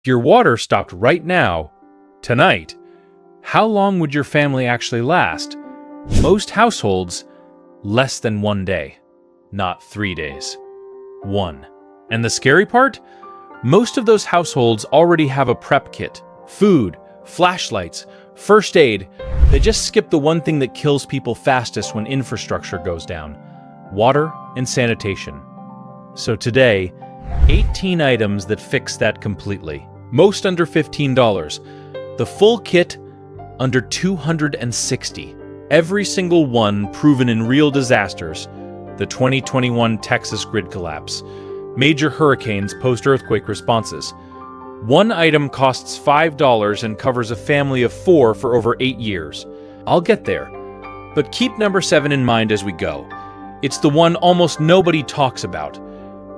If your water stopped right now, tonight, how long would your family actually last? Most households, less than 1 day, not 3 days. 1. And the scary part? Most of those households already have a prep kit, food, flashlights, first aid. They just skip the one thing that kills people fastest when infrastructure goes down: water and sanitation. So today, 18 items that fix that completely. Most under $15. The full kit under $260. Every single one proven in real disasters. The 2021 Texas grid collapse. Major hurricanes post-earthquake responses. One item costs $5 and covers a family of 4 for over 8 years. I'll get there. But keep number 7 in mind as we go. It's the one almost nobody talks about.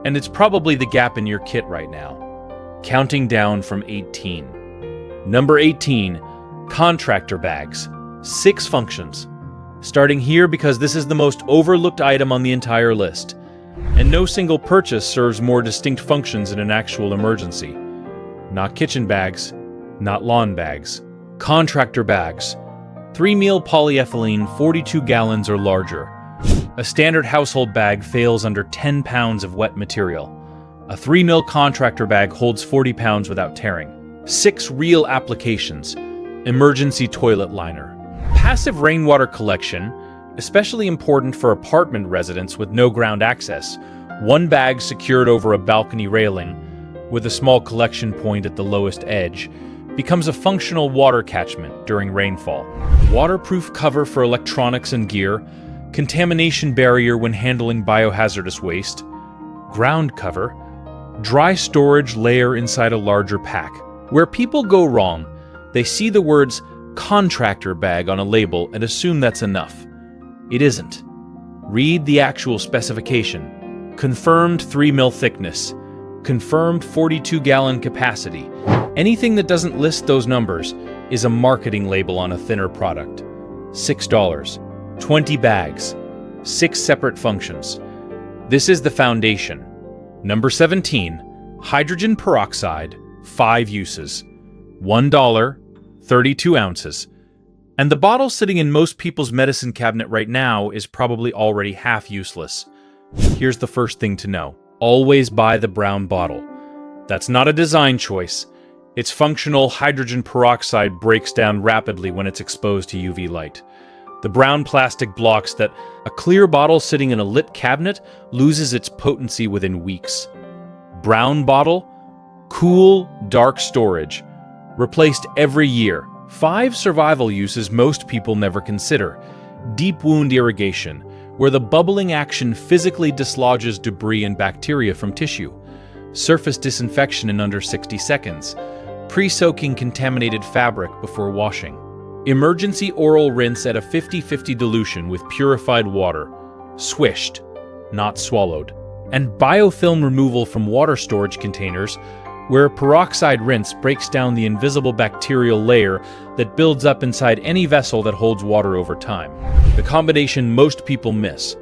And it's probably the gap in your kit right now. Counting down from 18. Number 18, contractor bags. 6 functions. Starting here because this is the most overlooked item on the entire list. And no single purchase serves more distinct functions in an actual emergency. Not kitchen bags, not lawn bags. Contractor bags. 3-meal polyethylene, 42 gallons or larger. A standard household bag fails under 10 pounds of wet material. A 3-mil contractor bag holds 40 pounds without tearing. 6 real applications. Emergency toilet liner. Passive rainwater collection, especially important for apartment residents with no ground access. 1 bag secured over a balcony railing, with a small collection point at the lowest edge, becomes a functional water catchment during rainfall. Waterproof cover for electronics and gear. Contamination barrier when handling biohazardous waste. Ground cover. Dry storage layer inside a larger pack. Where people go wrong, they see the words contractor bag on a label and assume that's enough. It isn't. Read the actual specification. Confirmed 3-mil thickness. Confirmed 42-gallon capacity. Anything that doesn't list those numbers is a marketing label on a thinner product. $6. 20 bags. 6 separate functions. This is the foundation. Number 17, hydrogen peroxide, 5 uses. $1, 32 ounces. And the bottle sitting in most people's medicine cabinet right now is probably already half useless. Here's the first thing to know. Always buy the brown bottle. That's not a design choice. Its functional hydrogen peroxide breaks down rapidly when it's exposed to UV light. The brown plastic blocks that a clear bottle sitting in a lit cabinet loses its potency within weeks. Brown bottle, cool, dark storage. Replaced every year. 5 survival uses most people never consider. Deep wound irrigation, where the bubbling action physically dislodges debris and bacteria from tissue. Surface disinfection in under 60 seconds. Pre-soaking contaminated fabric before washing. Emergency oral rinse at a 50-50 dilution with purified water. Swished, not swallowed. And biofilm removal from water storage containers, where a peroxide rinse breaks down the invisible bacterial layer that builds up inside any vessel that holds water over time. The combination most people miss.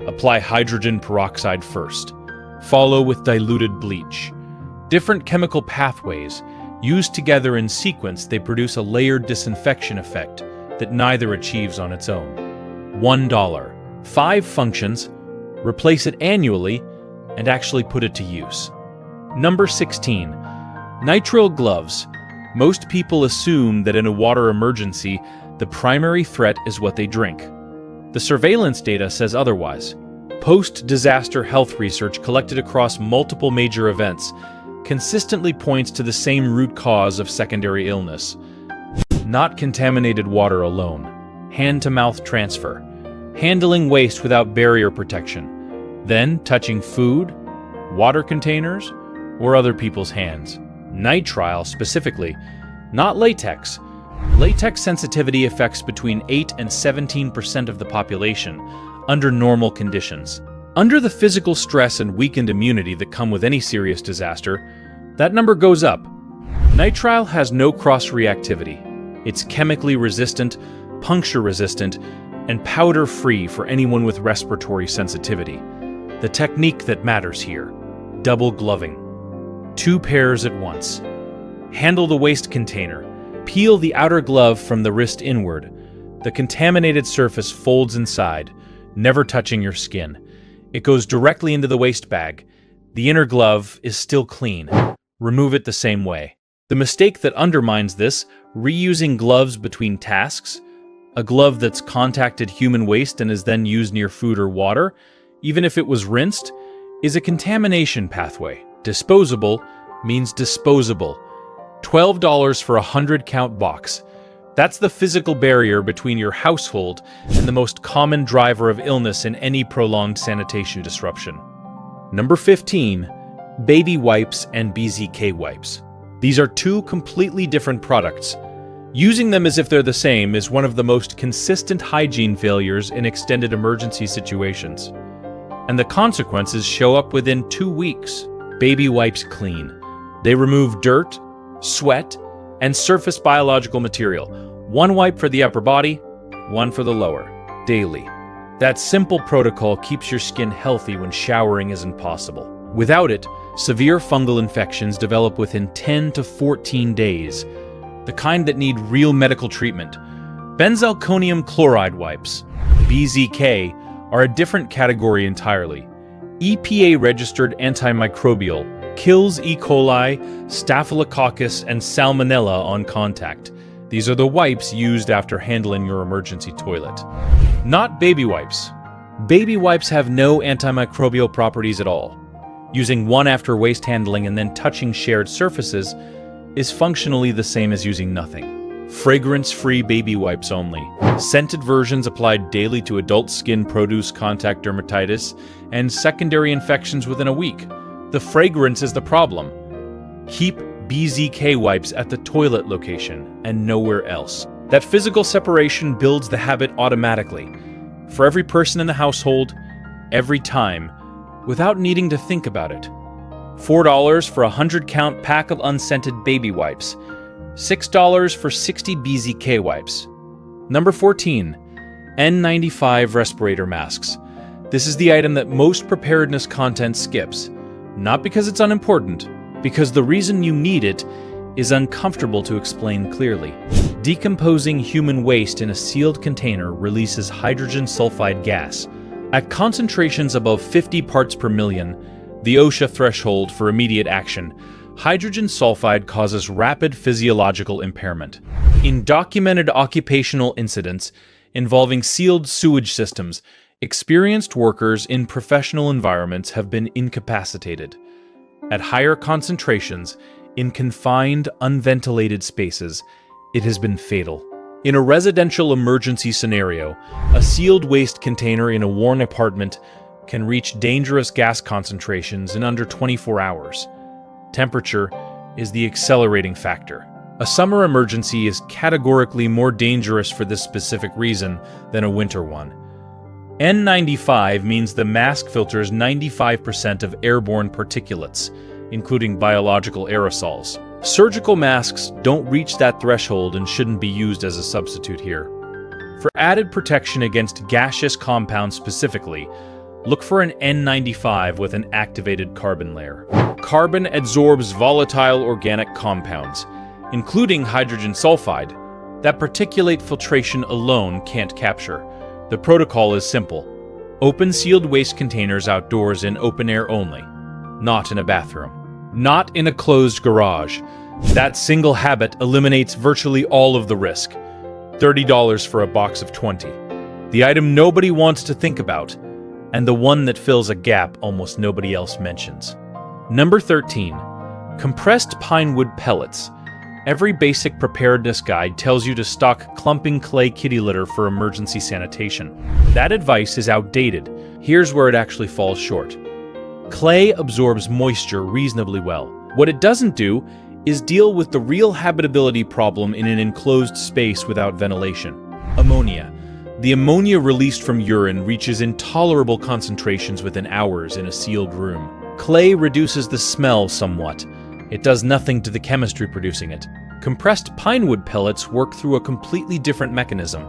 Apply hydrogen peroxide first. Follow with diluted bleach. Different chemical pathways. Used together in sequence, they produce a layered disinfection effect that neither achieves on its own. $1. 5 functions. Replace it annually and actually put it to use. Number 16. Nitrile gloves. Most people assume that in a water emergency, the primary threat is what they drink. The surveillance data says otherwise. Post-disaster health research collected across multiple major events consistently points to the same root cause of secondary illness. Not contaminated water alone. Hand-to-mouth transfer. Handling waste without barrier protection. Then touching food, water containers, or other people's hands. Nitrile specifically, not latex. Latex sensitivity affects between 8 and 17% of the population under normal conditions. Under the physical stress and weakened immunity that come with any serious disaster, that number goes up. Nitrile has no cross-reactivity. It's chemically resistant, puncture-resistant, and powder-free for anyone with respiratory sensitivity. The technique that matters here: double gloving. 2 pairs at once. Handle the waste container. Peel the outer glove from the wrist inward. The contaminated surface folds inside, never touching your skin. It goes directly into the waste bag. The inner glove is still clean. Remove it the same way. The mistake that undermines this, reusing gloves between tasks, a glove that's contacted human waste and is then used near food or water, even if it was rinsed, is a contamination pathway. Disposable means disposable. $12 for a 100-count box. That's the physical barrier between your household and the most common driver of illness in any prolonged sanitation disruption. Number 15, baby wipes and BZK wipes. These are two completely different products. Using them as if they're the same is one of the most consistent hygiene failures in extended emergency situations. And the consequences show up within 2 weeks. Baby wipes clean. They remove dirt, sweat, and surface biological material. One wipe for the upper body, one for the lower, daily. That simple protocol keeps your skin healthy when showering isn't possible. Without it, severe fungal infections develop within 10 to 14 days, the kind that need real medical treatment. Benzalkonium chloride wipes, BZK, are a different category entirely. EPA-registered antimicrobial, kills E. coli, staphylococcus, and salmonella on contact. These are the wipes used after handling your emergency toilet. Not baby wipes. Baby wipes have no antimicrobial properties at all. Using one after waste handling and then touching shared surfaces is functionally the same as using nothing. Fragrance-free baby wipes only. Scented versions applied daily to adult skin produce contact dermatitis and secondary infections within a week. The fragrance is the problem. Keep BZK wipes at the toilet location and nowhere else. That physical separation builds the habit automatically, for every person in the household, every time, without needing to think about it. $4 for a 100-count pack of unscented baby wipes. $6 for 60 BZK wipes. Number 14, N95 respirator masks. This is the item that most preparedness content skips. Not because it's unimportant, because the reason you need it is uncomfortable to explain clearly. Decomposing human waste in a sealed container releases hydrogen sulfide gas. At concentrations above 50 parts per million, the OSHA threshold for immediate action, hydrogen sulfide causes rapid physiological impairment. In documented occupational incidents involving sealed sewage systems, experienced workers in professional environments have been incapacitated. At higher concentrations, in confined, unventilated spaces, it has been fatal. In a residential emergency scenario, a sealed waste container in a worn apartment can reach dangerous gas concentrations in under 24 hours. Temperature is the accelerating factor. A summer emergency is categorically more dangerous for this specific reason than a winter one. N95 means the mask filters 95% of airborne particulates, including biological aerosols. Surgical masks don't reach that threshold and shouldn't be used as a substitute here. For added protection against gaseous compounds specifically, look for an N95 with an activated carbon layer. Carbon adsorbs volatile organic compounds, including hydrogen sulfide, that particulate filtration alone can't capture. The protocol is simple. Open sealed waste containers outdoors in open air only, not in a bathroom, not in a closed garage. That single habit eliminates virtually all of the risk. $30 for a box of 20. The item nobody wants to think about, and the one that fills a gap almost nobody else mentions. Number 13, compressed pine wood pellets. Every basic preparedness guide tells you to stock clumping clay kitty litter for emergency sanitation. That advice is outdated. Here's where it actually falls short. Clay absorbs moisture reasonably well. What it doesn't do is deal with the real habitability problem in an enclosed space without ventilation. Ammonia. The ammonia released from urine reaches intolerable concentrations within hours in a sealed room. Clay reduces the smell somewhat. It does nothing to the chemistry producing it. Compressed pine wood pellets work through a completely different mechanism.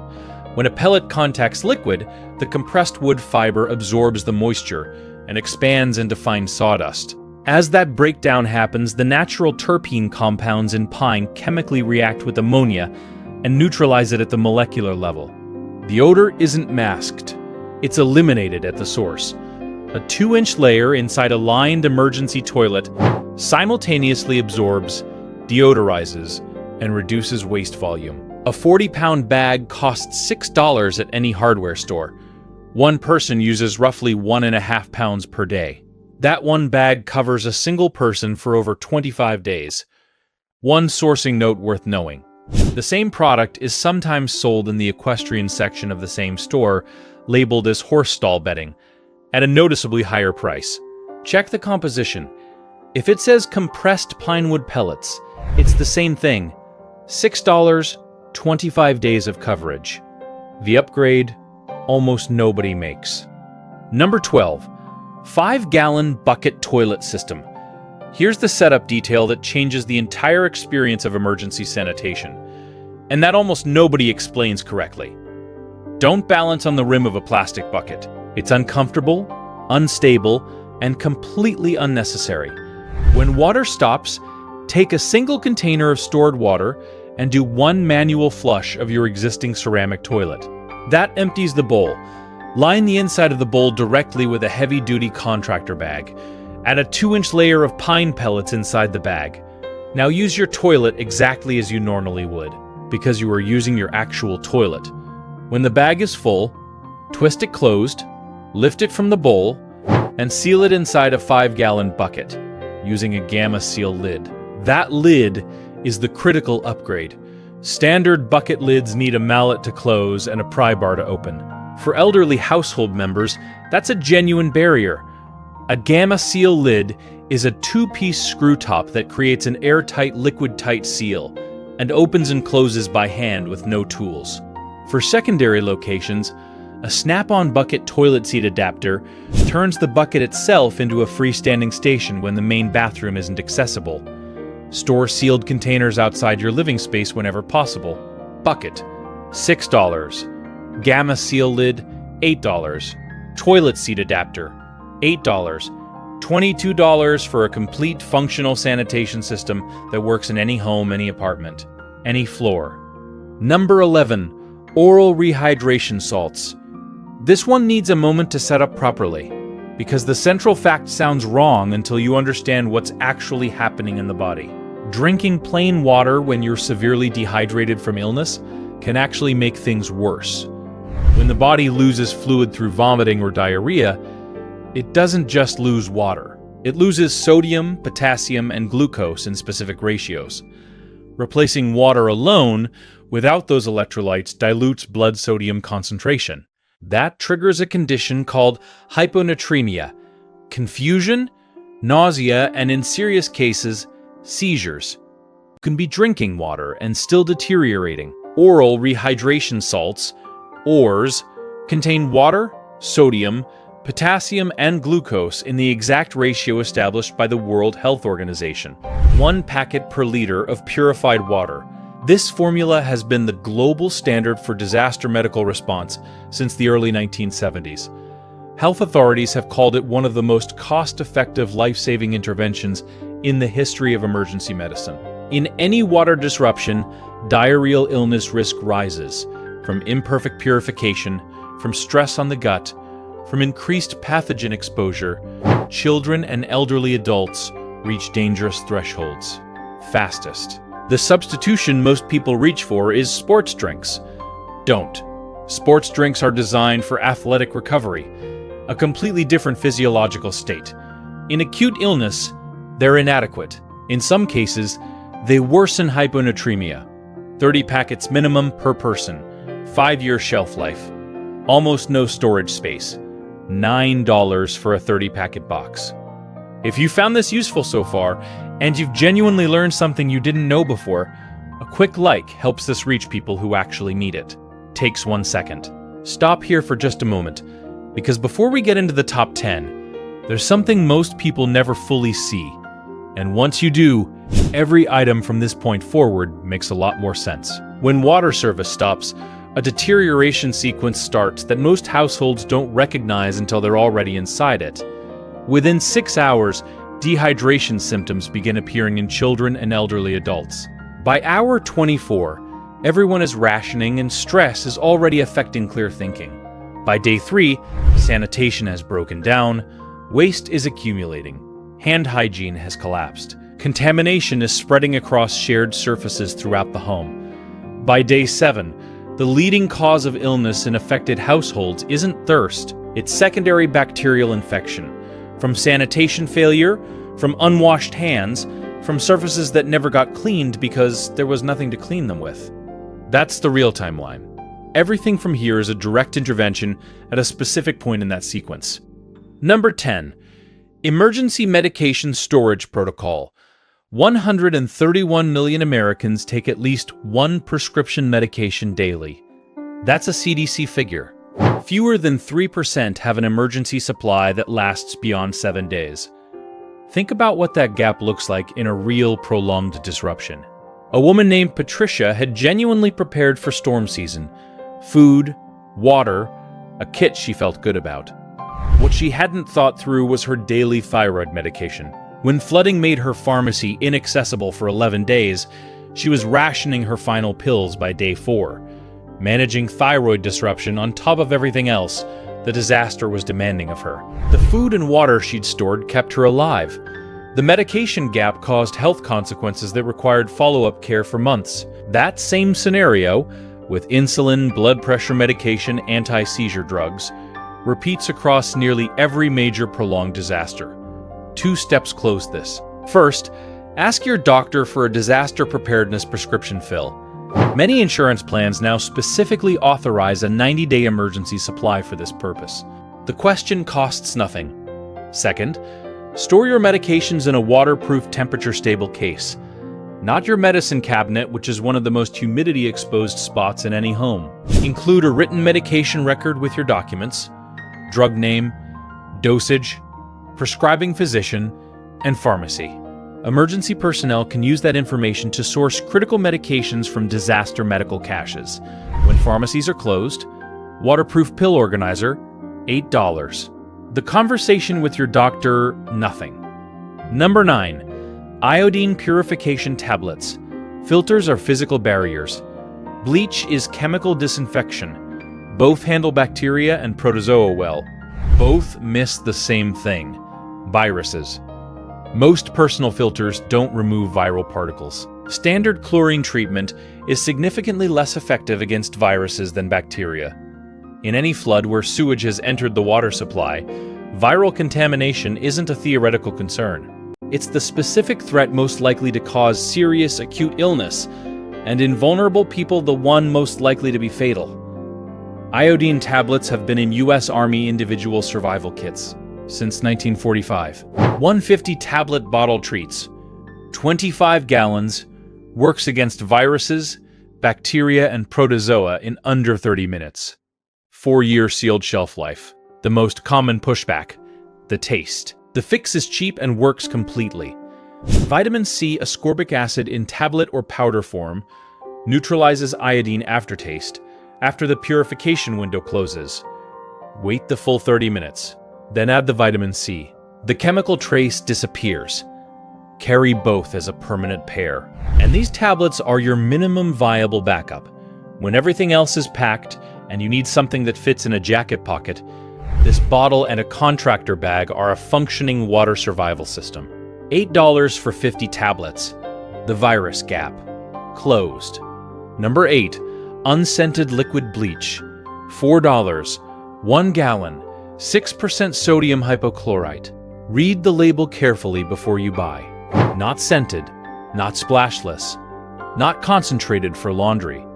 When a pellet contacts liquid, the compressed wood fiber absorbs the moisture and expands into fine sawdust. As that breakdown happens, the natural terpene compounds in pine chemically react with ammonia and neutralize it at the molecular level. The odor isn't masked, it's eliminated at the source. A 2-inch layer inside a lined emergency toilet simultaneously absorbs, deodorizes, and reduces waste volume. A 40-pound bag costs $6 at any hardware store. One person uses roughly 1.5 pounds per day. That one bag covers a single person for over 25 days. One sourcing note worth knowing. The same product is sometimes sold in the equestrian section of the same store, labeled as horse stall bedding, at a noticeably higher price. Check the composition. If it says compressed pine wood pellets, it's the same thing. $6, 25 days of coverage. The upgrade, almost nobody makes. Number 12. 5-gallon bucket toilet system. Here's the setup detail that changes the entire experience of emergency sanitation, and that almost nobody explains correctly. Don't balance on the rim of a plastic bucket. It's uncomfortable, unstable, and completely unnecessary. When water stops, take a single container of stored water and do one manual flush of your existing ceramic toilet. That empties the bowl. Line the inside of the bowl directly with a heavy-duty contractor bag. Add a 2-inch layer of pine pellets inside the bag. Now use your toilet exactly as you normally would, because you are using your actual toilet. When the bag is full, twist it closed, lift it from the bowl, and seal it inside a 5-gallon bucket, using a Gamma Seal lid. That lid is the critical upgrade. Standard bucket lids need a mallet to close and a pry bar to open. For elderly household members, that's a genuine barrier. A Gamma Seal lid is a 2-piece screw top that creates an airtight, liquid-tight seal and opens and closes by hand with no tools. For secondary locations, a snap-on bucket toilet seat adapter turns the bucket itself into a freestanding station when the main bathroom isn't accessible. Store sealed containers outside your living space whenever possible. Bucket, $6. Gamma Seal lid, $8. Toilet seat adapter, $8. $22 for a complete functional sanitation system that works in any home, any apartment, any floor. Number 11. Oral rehydration salts. This one needs a moment to set up properly, because the central fact sounds wrong until you understand what's actually happening in the body. Drinking plain water when you're severely dehydrated from illness can actually make things worse. When the body loses fluid through vomiting or diarrhea, it doesn't just lose water. It loses sodium, potassium, and glucose in specific ratios. Replacing water alone without those electrolytes dilutes blood sodium concentration. That triggers a condition called hyponatremia, confusion, nausea, and in serious cases, seizures. You can be drinking water and still deteriorating. Oral rehydration salts, ORS, contain water, sodium, potassium, and glucose in the exact ratio established by the World Health Organization. 1 packet per liter of purified water. This formula has been the global standard for disaster medical response since the early 1970s. Health authorities have called it one of the most cost-effective life-saving interventions in the history of emergency medicine. In any water disruption, diarrheal illness risk rises from imperfect purification, from stress on the gut, from increased pathogen exposure. Children and elderly adults reach dangerous thresholds fastest. The substitution most people reach for is sports drinks. Don't. Sports drinks are designed for athletic recovery, a completely different physiological state. In acute illness, they're inadequate. In some cases, they worsen hyponatremia. 30 packets minimum per person, 5-year shelf life, almost no storage space, $9 for a 30-packet box. If you found this useful so far, and you've genuinely learned something you didn't know before, a quick like helps this reach people who actually need it. Takes 1 second. Stop here for just a moment, because before we get into the top 10, there's something most people never fully see. And once you do, every item from this point forward makes a lot more sense. When water service stops, a deterioration sequence starts that most households don't recognize until they're already inside it. Within 6 hours, Dehydration symptoms begin appearing in children and elderly adults. By hour 24, everyone is rationing and stress is already affecting clear thinking. By day 3, sanitation has broken down, waste is accumulating, hand hygiene has collapsed, contamination is spreading across shared surfaces throughout the home. By day 7, the leading cause of illness in affected households isn't thirst, it's secondary bacterial infection, from sanitation failure, from unwashed hands, from surfaces that never got cleaned because there was nothing to clean them with. That's the real timeline. Everything from here is a direct intervention at a specific point in that sequence. Number 10. Emergency Medication Storage Protocol. 131 million Americans take at least one prescription medication daily. That's a CDC figure. Fewer than 3% have an emergency supply that lasts beyond 7 days. Think about what that gap looks like in a real prolonged disruption. A woman named Patricia had genuinely prepared for storm season. Food, water, a kit she felt good about. What she hadn't thought through was her daily thyroid medication. When flooding made her pharmacy inaccessible for 11 days, she was rationing her final pills by day 4, managing thyroid disruption on top of everything else the disaster was demanding of her. The food and water she'd stored kept her alive. The medication gap caused health consequences that required follow-up care for months. That same scenario, with insulin, blood pressure medication, anti-seizure drugs, repeats across nearly every major prolonged disaster. 2 steps close this. First, ask your doctor for a disaster preparedness prescription fill. Many insurance plans now specifically authorize a 90-day emergency supply for this purpose. The question costs nothing. Second, store your medications in a waterproof, temperature-stable case. Not your medicine cabinet, which is one of the most humidity-exposed spots in any home. Include a written medication record with your documents, drug name, dosage, prescribing physician, and pharmacy. Emergency personnel can use that information to source critical medications from disaster medical caches. When pharmacies are closed, waterproof pill organizer, $8. The conversation with your doctor, nothing. Number 9. Iodine purification tablets. Filters are physical barriers. Bleach is chemical disinfection. Both handle bacteria and protozoa well. Both miss the same thing: viruses. Most personal filters don't remove viral particles. Standard chlorine treatment is significantly less effective against viruses than bacteria. In any flood where sewage has entered the water supply, viral contamination isn't a theoretical concern. It's the specific threat most likely to cause serious acute illness, and in vulnerable people the one most likely to be fatal. Iodine tablets have been in U.S. Army individual survival kits since 1945. 150 tablet bottle treats, 25 gallons, works against viruses, bacteria, and protozoa in under 30 minutes. 4-year sealed shelf life. The most common pushback: the taste. The fix is cheap and works completely. Vitamin C ascorbic acid in tablet or powder form neutralizes iodine aftertaste after the purification window closes. Wait the full 30 minutes. Then add the vitamin C. The chemical trace disappears. Carry both as a permanent pair. And these tablets are your minimum viable backup. When everything else is packed and you need something that fits in a jacket pocket, this bottle and a contractor bag are a functioning water survival system. $8 for 50 tablets. The virus gap. Closed. Number 8. Unscented liquid bleach. $4. 1 gallon. 6% sodium hypochlorite. Read the label carefully before you buy. Not scented, not splashless, not concentrated for laundry,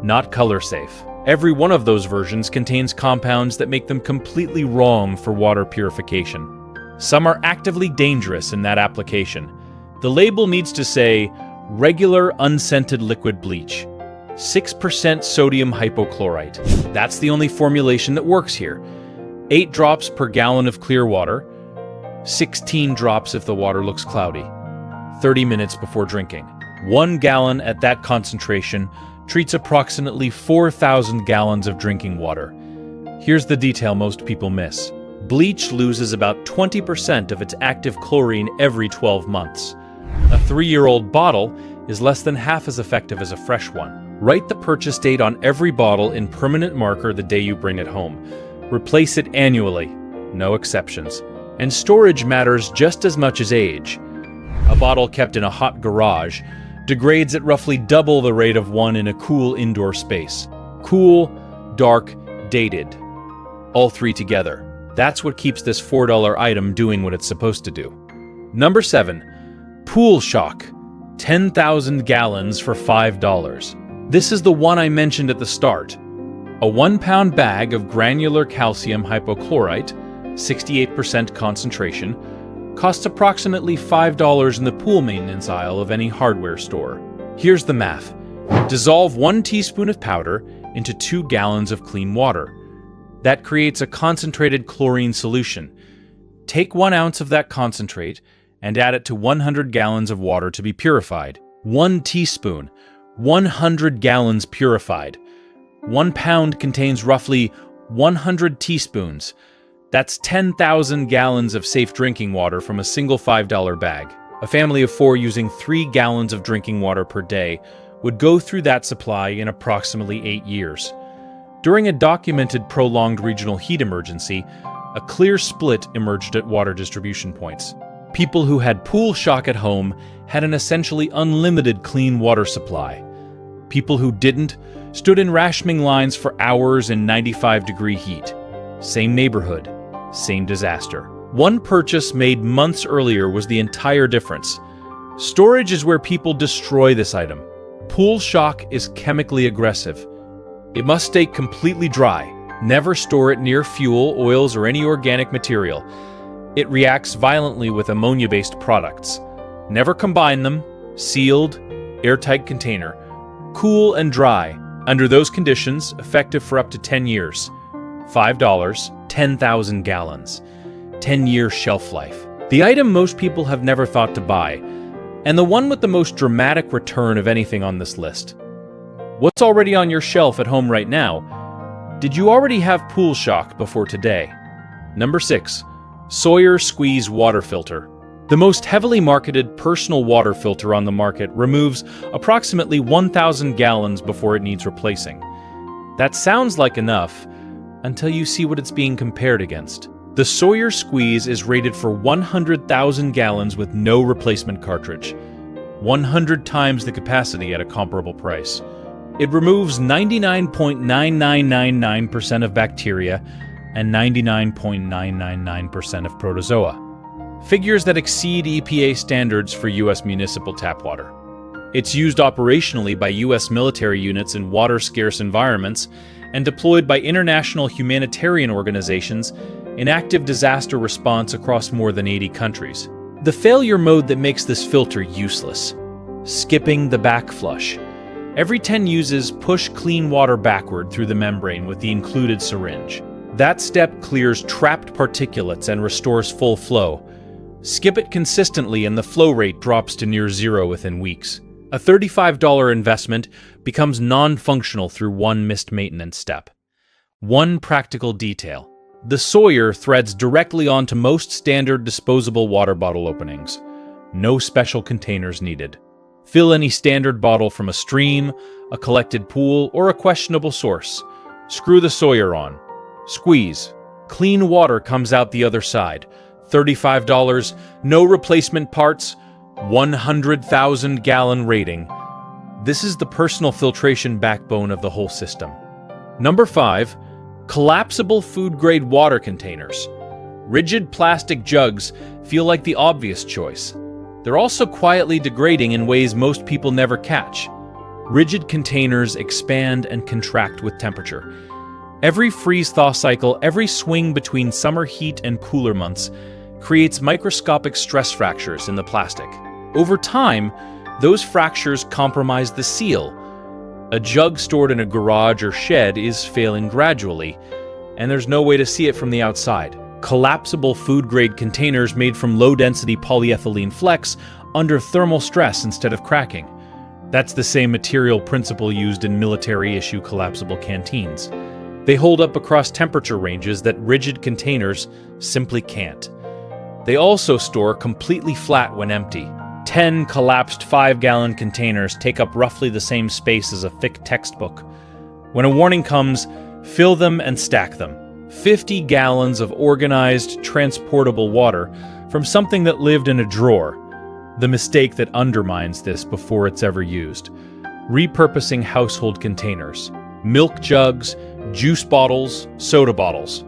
not color safe. Every one of those versions contains compounds that make them completely wrong for water purification. Some are actively dangerous in that application. The label needs to say, regular unscented liquid bleach, 6% sodium hypochlorite. That's the only formulation that works here. 8 drops per gallon of clear water, 16 drops if the water looks cloudy, 30 minutes before drinking. 1 gallon at that concentration treats approximately 4,000 gallons of drinking water. Here's the detail most people miss. Bleach loses about 20% of its active chlorine every 12 months. A 3-year-old bottle is less than half as effective as a fresh one. Write the purchase date on every bottle in permanent marker the day you bring it home. Replace it annually, no exceptions. And storage matters just as much as age. A bottle kept in a hot garage degrades at roughly double the rate of one in a cool indoor space. Cool, dark, dated. All three together. That's what keeps this $4 item doing what it's supposed to do. Number 7. Pool Shock. 10,000 gallons for $5. This is the one I mentioned at the start. A 1-pound bag of granular calcium hypochlorite, 68% concentration, costs approximately $5 in the pool maintenance aisle of any hardware store. Here's the math. Dissolve 1 teaspoon of powder into 2 gallons of clean water. That creates a concentrated chlorine solution. Take 1 ounce of that concentrate and add it to 100 gallons of water to be purified. 1 teaspoon, 100 gallons purified. 1 pound contains roughly 100 teaspoons. That's 10,000 gallons of safe drinking water from a single $5 bag. A family of 4 using 3 gallons of drinking water per day would go through that supply in approximately 8 years. During a documented prolonged regional heat emergency, a clear split emerged at water distribution points. People who had pool shock at home had an essentially unlimited clean water supply. People who didn't stood in rationing lines for hours in 95-degree heat. Same neighborhood, same disaster. One purchase made months earlier was the entire difference. Storage is where people destroy this item. Pool shock is chemically aggressive. It must stay completely dry. Never store it near fuel, oils, or any organic material. It reacts violently with ammonia-based products. Never combine them. Sealed, airtight container. Cool and dry. Under those conditions, effective for up to 10 years. $5, 10,000 gallons. 10-year shelf life. The item most people have never thought to buy, and the one with the most dramatic return of anything on this list. What's already on your shelf at home right now? Did you already have pool shock before today? Number 6. Sawyer Squeeze Water Filter. The most heavily marketed personal water filter on the market removes approximately 1,000 gallons before it needs replacing. That sounds like enough until you see what it's being compared against. The Sawyer Squeeze is rated for 100,000 gallons with no replacement cartridge. 100 times the capacity at a comparable price. It removes 99.9999% of bacteria and 99.999% of protozoa. Figures that exceed EPA standards for U.S. municipal tap water. It's used operationally by U.S. military units in water-scarce environments and deployed by international humanitarian organizations in active disaster response across more than 80 countries. The failure mode that makes this filter useless. Skipping the backflush. Every 10 uses, push clean water backward through the membrane with the included syringe. That step clears trapped particulates and restores full flow. Skip it consistently and the flow rate drops to near zero within weeks. A $35 investment becomes non-functional through one missed maintenance step. One practical detail. The Sawyer threads directly onto most standard disposable water bottle openings. No special containers needed. Fill any standard bottle from a stream, a collected pool, or a questionable source. Screw the Sawyer on. Squeeze. Clean water comes out the other side. $35, no replacement parts, 100,000 gallon rating. This is the personal filtration backbone of the whole system. Number 5. Collapsible food-grade water containers. Rigid plastic jugs feel like the obvious choice. They're also quietly degrading in ways most people never catch. Rigid containers expand and contract with temperature. Every freeze-thaw cycle, every swing between summer heat and cooler months creates microscopic stress fractures in the plastic. Over time, those fractures compromise the seal. A jug stored in a garage or shed is failing gradually, and there's no way to see it from the outside. Collapsible food-grade containers made from low-density polyethylene flex under thermal stress instead of cracking. That's the same material principle used in military-issue collapsible canteens. They hold up across temperature ranges that rigid containers simply can't. They also store completely flat when empty. 10 collapsed 5-gallon containers take up roughly the same space as a thick textbook. When a warning comes, fill them and stack them. 50 gallons of organized, transportable water from something that lived in a drawer. The mistake that undermines this before it's ever used. Repurposing household containers. Milk jugs, juice bottles, soda bottles.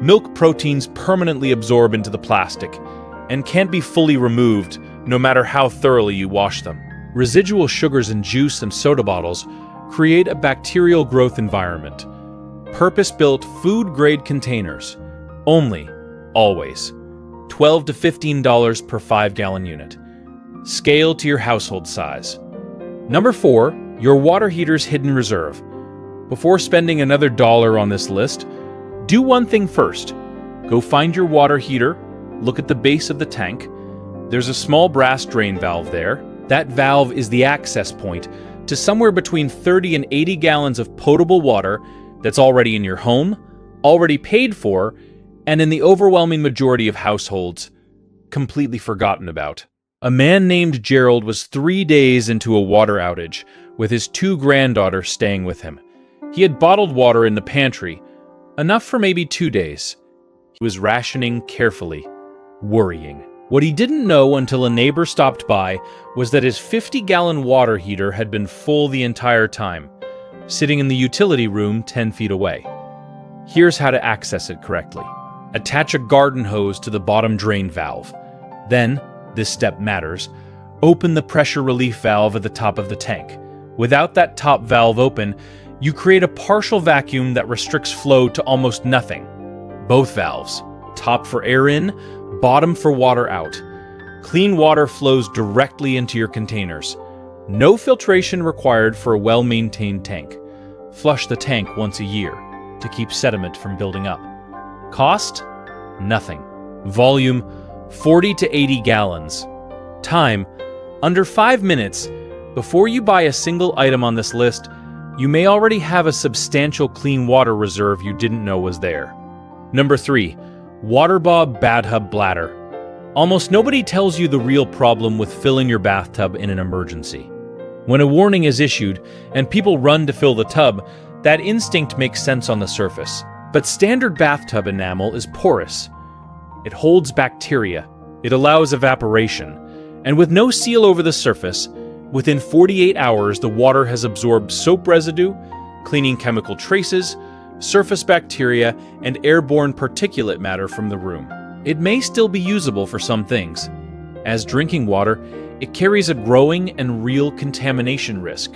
Milk proteins permanently absorb into the plastic and can't be fully removed no matter how thoroughly you wash them. Residual sugars in juice and soda bottles create a bacterial growth environment. Purpose-built food-grade containers. Only, always, $12 to $15 per 5-gallon unit. Scale to your household size. Number 4, your water heater's hidden reserve. Before spending another dollar on this list, do one thing first. Go find your water heater, look at the base of the tank. There's a small brass drain valve there. That valve is the access point to somewhere between 30 and 80 gallons of potable water that's already in your home, already paid for, and in the overwhelming majority of households, completely forgotten about. A man named Gerald was 3 days into a water outage, with his 2 granddaughters staying with him. He had bottled water in the pantry, enough for maybe 2 days. He was rationing carefully, worrying. What he didn't know until a neighbor stopped by was that his 50-gallon water heater had been full the entire time, sitting in the utility room 10 feet away. Here's how to access it correctly. Attach a garden hose to the bottom drain valve. Then, this step matters, open the pressure relief valve at the top of the tank. Without that top valve open, you create a partial vacuum that restricts flow to almost nothing. Both valves, top for air in, bottom for water out. Clean water flows directly into your containers. No filtration required for a well-maintained tank. Flush the tank once a year to keep sediment from building up. Cost? Nothing. Volume? 40 to 80 gallons. Time? Under 5 minutes. Before you buy a single item on this list, you may already have a substantial clean water reserve you didn't know was there. Number 3. Water bob bathtub bladder. Almost nobody tells you the real problem with filling your bathtub in an emergency. When a warning is issued and people run to fill the tub, that instinct makes sense on the surface. But standard bathtub enamel is porous. It holds bacteria. It allows evaporation. And with no seal over the surface, within 48 hours the water has absorbed soap residue, cleaning chemical traces, surface bacteria, and airborne particulate matter from the room. It may still be usable for some things. As drinking water, it carries a growing and real contamination risk.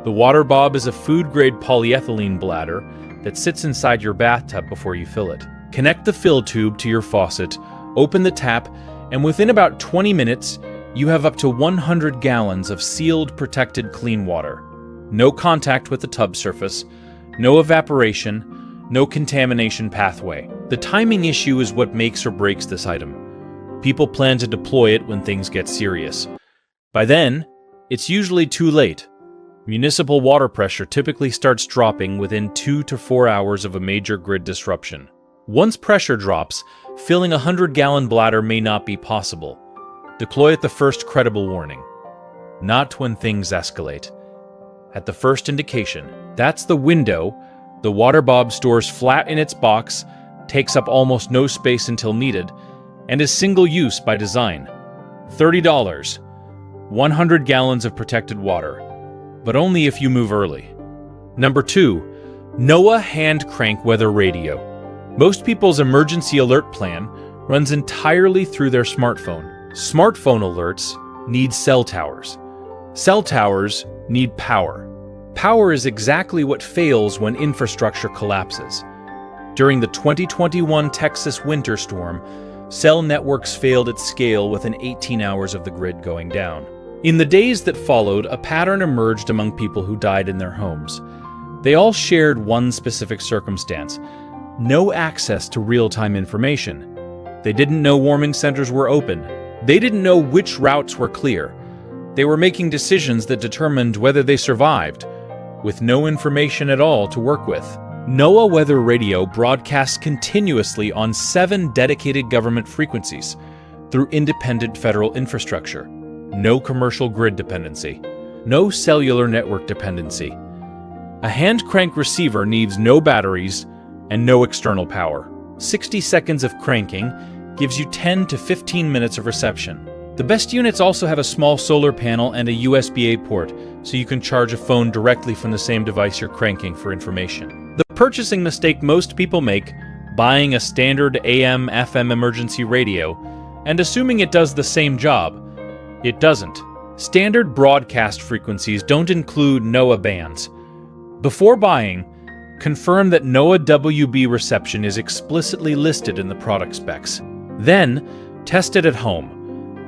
The water bob is a food-grade polyethylene bladder that sits inside your bathtub before you fill it. Connect the fill tube to your faucet, open the tap, and within about 20 minutes, you have up to 100 gallons of sealed, protected clean water. No contact with the tub surface, no evaporation, no contamination pathway. The timing issue is what makes or breaks this item. People plan to deploy it when things get serious. By then, it's usually too late. Municipal water pressure typically starts dropping within 2 to 4 hours of a major grid disruption. Once pressure drops, filling a 100-gallon bladder may not be possible. Deploy at the first credible warning. Not when things escalate. At the first indication, that's the window. The water bob stores flat in its box, takes up almost no space until needed, and is single-use by design. $30. 100 gallons of protected water. But only if you move early. Number 2. NOAA hand crank weather radio. Most people's emergency alert plan runs entirely through their smartphone. Smartphone alerts need cell towers. Cell towers need power. Power is exactly what fails when infrastructure collapses. During the 2021 Texas winter storm, cell networks failed at scale within 18 hours of the grid going down. In the days that followed, a pattern emerged among people who died in their homes. They all shared one specific circumstance: no access to real-time information. They didn't know warming centers were open. They didn't know which routes were clear. They were making decisions that determined whether they survived, with no information at all to work with. NOAA Weather Radio broadcasts continuously on 7 dedicated government frequencies through independent federal infrastructure. No commercial grid dependency. No cellular network dependency. A hand crank receiver needs no batteries and no external power. 60 seconds of cranking gives you 10 to 15 minutes of reception. The best units also have a small solar panel and a USB-A port, so you can charge a phone directly from the same device you're cranking for information. The purchasing mistake most people make, buying a standard AM/FM emergency radio and assuming it does the same job. It doesn't. Standard broadcast frequencies don't include NOAA bands. Before buying, confirm that NOAA WB reception is explicitly listed in the product specs. Then, test it at home.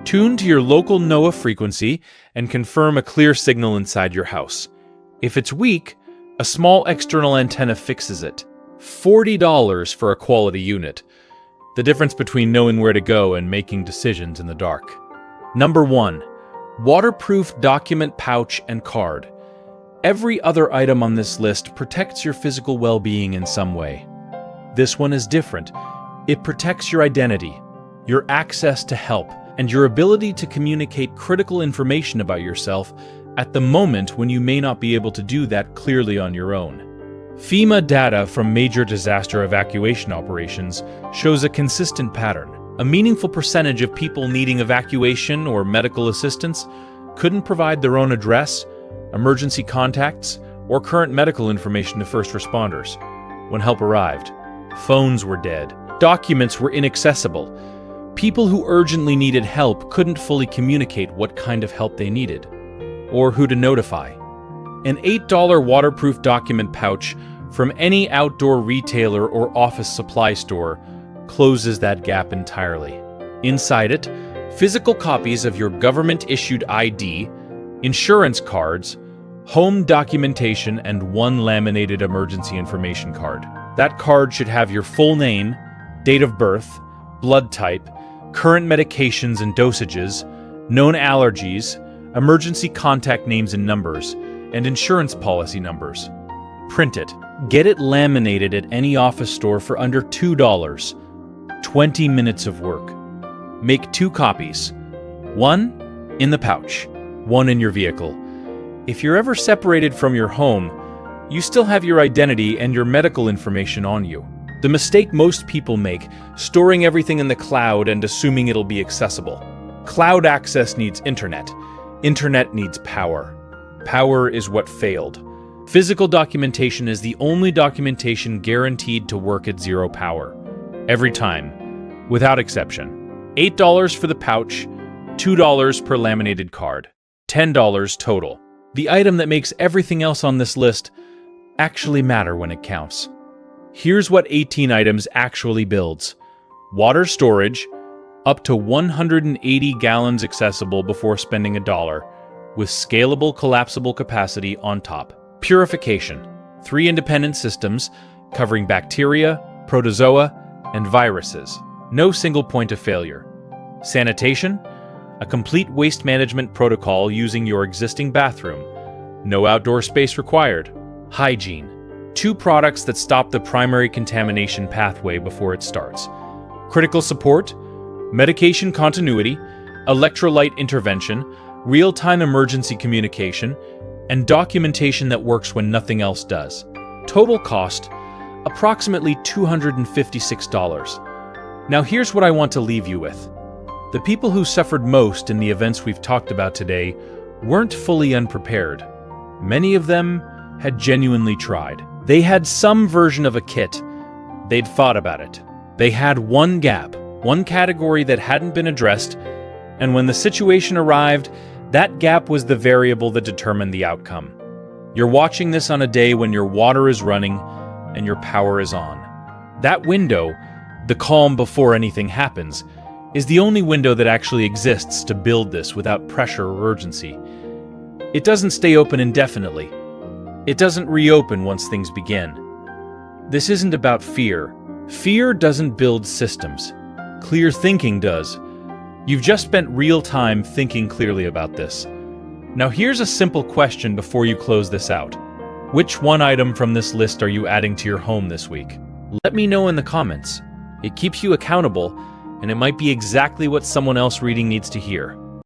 Tune to your local NOAA frequency and confirm a clear signal inside your house. If it's weak, a small external antenna fixes it. $40 for a quality unit. The difference between knowing where to go and making decisions in the dark. Number 1. Waterproof document pouch and card. Every other item on this list protects your physical well-being in some way. This one is different. It protects your identity, your access to help, and your ability to communicate critical information about yourself at the moment when you may not be able to do that clearly on your own. FEMA data from major disaster evacuation operations shows a consistent pattern. A meaningful percentage of people needing evacuation or medical assistance couldn't provide their own address, emergency contacts, or current medical information to first responders. When help arrived, phones were dead, documents were inaccessible. People who urgently needed help couldn't fully communicate what kind of help they needed, or who to notify. An $8 waterproof document pouch from any outdoor retailer or office supply store closes that gap entirely. Inside it, physical copies of your government-issued ID, insurance cards, home documentation, and one laminated emergency information card. That card should have your full name, date of birth, blood type, current medications and dosages, known allergies, emergency contact names and numbers, and insurance policy numbers. Print it. Get it laminated at any office store for under $2. 20 minutes of work. Make 2 copies. 1 in the pouch, 1 in your vehicle. If you're ever separated from your home, you still have your identity and your medical information on you. The mistake most people make, storing everything in the cloud and assuming it'll be accessible. Cloud access needs internet. Internet needs power. Power is what failed. Physical documentation is the only documentation guaranteed to work at zero power. Every time, without exception. $8 for the pouch, $2 per laminated card. $10 total. The item that makes everything else on this list actually matter when it counts. Here's what 18 items actually builds. Water storage, up to 180 gallons accessible before spending $1, with scalable collapsible capacity on top. Purification, 3 independent systems covering bacteria, protozoa, and viruses. No single point of failure. Sanitation, a complete waste management protocol using your existing bathroom. No outdoor space required. Hygiene, 2 products that stop the primary contamination pathway before it starts. Critical support, medication continuity, electrolyte intervention, real-time emergency communication, and documentation that works when nothing else does. Total cost, approximately $256. Now here's what I want to leave you with. The people who suffered most in the events we've talked about today weren't fully unprepared. Many of them had genuinely tried. They had some version of a kit. They'd thought about it. They had one gap, one category that hadn't been addressed, and when the situation arrived, that gap was the variable that determined the outcome. You're watching this on a day when your water is running and your power is on. That window, the calm before anything happens, is the only window that actually exists to build this without pressure or urgency. It doesn't stay open indefinitely. It doesn't reopen once things begin. This isn't about fear. Fear doesn't build systems. Clear thinking does. You've just spent real time thinking clearly about this. Now here's a simple question before you close this out. Which one item from this list are you adding to your home this week? Let me know in the comments. It keeps you accountable, and it might be exactly what someone else reading needs to hear.